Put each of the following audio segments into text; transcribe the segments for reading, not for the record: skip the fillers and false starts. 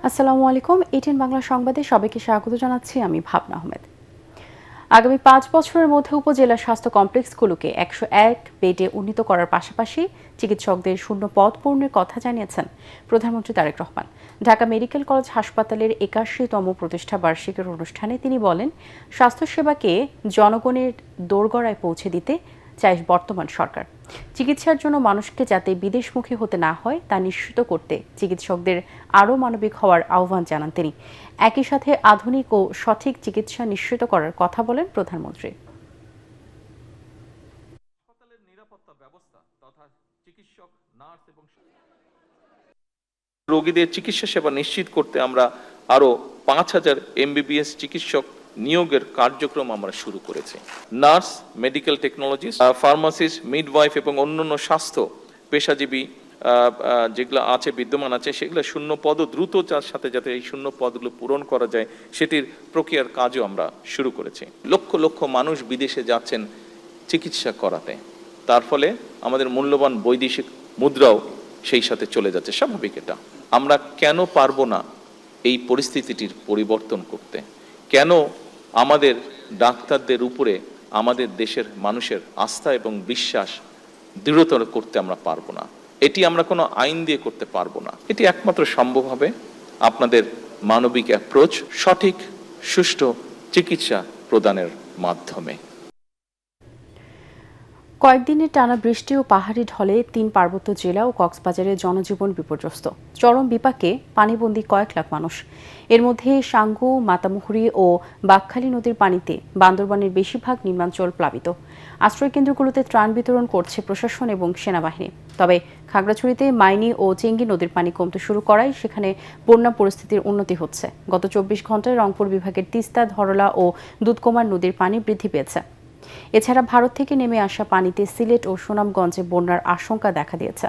আসসালামু আলাইকুম। এটিএন বাংলা সংবাদে সবাইকে স্বাগত জানাচ্ছি আমি ভাবনা আহমেদ। আগামী ৫ বছরের মধ্যে উপজেলা স্বাস্থ্য কমপ্লেক্সগুলোকে ১০১ বেডে উন্নীত করার পাশাপাশি চিকিৎসকদের শূন্য পদ পূরণের কথা জানিয়েছেন প্রধানমন্ত্রী তারেক রহমান। ঢাকা মেডিকেল কলেজ হাসপাতালের ৮১তম প্রতিষ্ঠা বার্ষিকীর অনুষ্ঠানে তিনি বলেন, স্বাস্থ্যসেবাকে জনগণের দোরগোড়ায় পৌঁছে দিতে চায় বর্তমান সরকার। চিকিৎসার জন্য মানুষকে যাতে বিদেশমুখী হতে না হয় তা নিশ্চিত করতে চিকিৎসকদের আরও মানবিক হওয়ার আহ্বান জানান তিনি। একই সাথে আধুনিক ও সঠিক চিকিৎসা নিশ্চিত করার কথা বলেন প্রধানমন্ত্রী। হাসপাতালের নিরাপত্তা ব্যবস্থা তথা চিকিৎসক, নার্স এবং রোগীদের চিকিৎসা সেবা নিশ্চিত করতে আমরা আরো ৫,০০০ এমবিবিএস চিকিৎসক নিয়োগের কার্যক্রম আমরা শুরু করেছি। Nurse, medical technologist, pharmacist, midwife এবং অন্যান্য স্বাস্থ্য পেশাজীবী যেগুলো আছে বিদ্যমান আছে সেগুলো শূন্য পদও দ্রুত সাথে যাতে এই শূন্য পদগুলো পূরণ করা যায় সেটির প্রক্রিয়ার কাজও আমরা শুরু করেছি। লক্ষ লক্ষ মানুষ বিদেশে যাচ্ছেন চিকিৎসা করাতে, তার ফলে আমাদের মূল্যবান বৈদেশিক মুদ্রাও সেই সাথে চলে যাচ্ছে। স্বাভাবিক এটা। আমরা কেন পারবো না এই পরিস্থিতিটির পরিবর্তন করতে? কেন আমাদের ডাক্তারদের উপরে আমাদের দেশের মানুষের আস্থা এবং বিশ্বাস দৃঢ়তর করতে আমরা পারবো না? এটি আমরা কোনো আইন দিয়ে করতে পারবো না। এটি একমাত্র সম্ভব হবে আপনাদের মানবিক অ্যাপ্রোচ, সঠিক সুষ্ঠু চিকিৎসা প্রদানের মাধ্যমে। কয়েকদিনের টানা বৃষ্টি ও পাহাড়ি ঢলে ৩ পার্বত্য জেলা ও কক্সবাজারের জনজীবন বিপর্যস্ত। চরম বিপাকে পানিবন্দী কয়েক লাখ মানুষ। এর মধ্যে সাঙ্গু, মাতামুহুরী ও বাকখালী নদীর পানিতে বান্দরবানের বেশিরভাগ নিম্নাঞ্চল প্লাবিত। আশ্রয়কেন্দ্রগুলোতে ত্রাণ বিতরণ করছে প্রশাসন এবং সেনাবাহিনী। তবে খাগড়াছড়িতে মাইনী ও চেঙ্গি নদীর পানি কমতে শুরু করায় সেখানে বন্যা পরিস্থিতির উন্নতি হচ্ছে। গত ২৪ ঘন্টায় রংপুর বিভাগের তিস্তা, ধরলা ও দুধকুমার নদীর পানি বৃদ্ধি পেয়েছে। এছাড়া ভারত থেকে নেমে আসা পানিতে সিলেট ও সুনামগঞ্জে বন্যার আশঙ্কা দেখা দিয়েছে।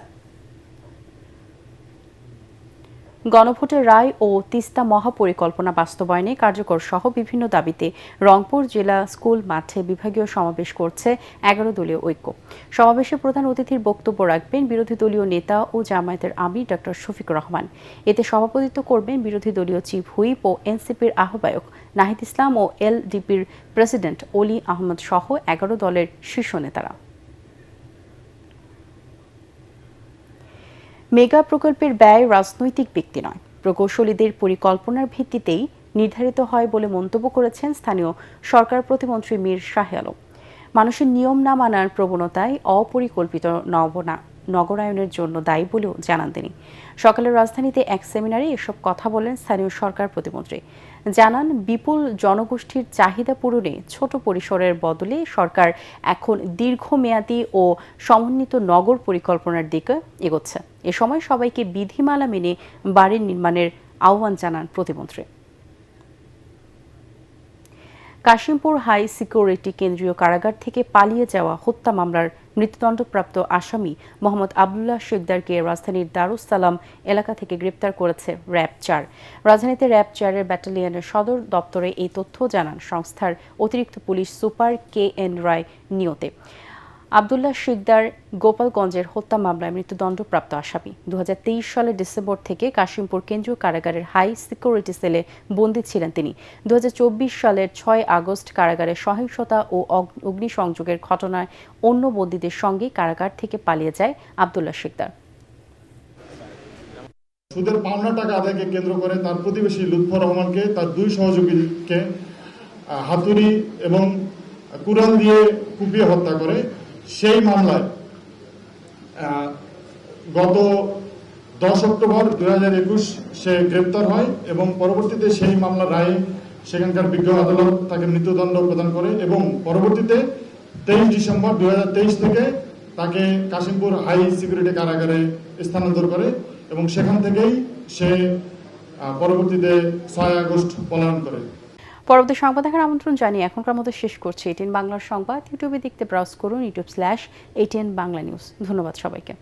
গণভোটের রায় ও তিস্তা মহাপরিকল্পনা বাস্তবায়নে কার্যকর সহ বিভিন্ন দাবিতে রংপুর জেলা স্কুল মাঠে বিভাগীয় সমাবেশ করছে ১১ দলীয় ঐক্য। সমাবেশে প্রধান অতিথির বক্তব্য রাখবেন বিরোধী দলীয় নেতা ও জামায়াতের আমির ডক্টর শফিকুর রহমান। এতে সভাপতিত্ব করবেন বিরোধী দলীয় চিফ হুইপ ও এনসিপির আহ্বায়ক নাহিদ ইসলাম ও এলডিপির প্রেসিডেন্ট অলি আহমদ সহ ১১ দলের শীর্ষ নেতারা। মেগা প্রকল্পের ব্যয় রাজনৈতিক ব্যক্তি নয়, প্রকৌশলীদের পরিকল্পনার ভিত্তিতেই নির্ধারিত হয় বলে মন্তব্য করেছেন স্থানীয় সরকার প্রতিমন্ত্রী মীর শাহে আলম। মানুষের নিয়ম না মানার প্রবণতায় অপরিকল্পিত নগরায়নের জন্য দায়ী বলেও জানান তিনি। সকালে রাজধানীতে এক সেমিনারে এসব কথা বলেন স্থানীয় সরকার প্রতিমন্ত্রী। জানান, বিপুল জনগোষ্ঠীর চাহিদা পূরণে ছোট পরিসরের বদলে সরকার এখন দীর্ঘমেয়াদী ও সমন্বিত নগর পরিকল্পনার দিকে এগোচ্ছে। এ সময় সবাইকে বিধিমালা মেনে বাড়ি নির্মাণের আহ্বান জানান প্রতিমন্ত্রী। কাশিমপুর হাই সিকিউরিটি কেন্দ্রীয় কারাগার থেকে পালিয়ে যাওয়া হত্যা মামলার মৃত্যুদণ্ডপ্রাপ্ত আসামি মোহাম্মদ আবদুল্লাহ শিকদারকে রাজধানীর দারুস সালাম এলাকা থেকে গ্রেপ্তার করেছে র্যাব-৪। রাজধানীতে র্যাব-৪ ব্যাটালিয়নের সদর দপ্তরে এই তথ্য জানান সংস্থার অতিরিক্ত পুলিশ সুপার KN রায় নিয়তে। আবদুল্লাহ শিকদার গোপালগঞ্জের হত্যা মামলায় মৃত্যুদণ্ডপ্রাপ্ত আসামি। ২০২৩ সালের ডিসেম্বর থেকে কাশিমপুর কেন্দ্রীয় কারাগারের হাই সিকিউরিটি সেলে বন্দী ছিলেন তিনি। ২০২৪ সালের ৬ আগস্ট কারাগারে সহিংসতা ও অগ্নিসংযোগের ঘটনায় অন্য বন্দীদের সঙ্গে কারাগার থেকে পালিয়ে যায় আবদুল্লাহ শিকদার। সুদের পাওনা টাকা আদায়কে কেন্দ্র করে তার প্রতিবেশী লুৎফর রহমানকে তার ২ সহযোগীকে হাতুড়ি এবং কুড়াল দিয়ে কুপিয়ে হত্যা করে। সেই মামলায় গত 10 অক্টোবর ২০২১ সে গ্রেপ্তার হয় এবং পরবর্তীতে সেই মামলার রায়ে সেখানকার বিজ্ঞ আদালত তাকে মৃত্যুদণ্ড প্রদান করে এবং পরবর্তীতে 23 ডিসেম্বর ২০২৩ থেকে তাকে কাশিমপুর হাই সিকিউরিটি কারাগারে স্থানান্তর করে এবং সেখান থেকেই সে পরবর্তীতে ৬ আগস্ট পলায়ন করে। পরবর্তী সংবাদ দেখার আমন্ত্রণ জানিয়ে এখনকার মতো শেষ করছি এটিএন বাংলার সংবাদ। ইউটিউবে দেখতে ব্রাউজ করুন youtube/ATN বাংলা নিউজ। ধন্যবাদ সবাইকে।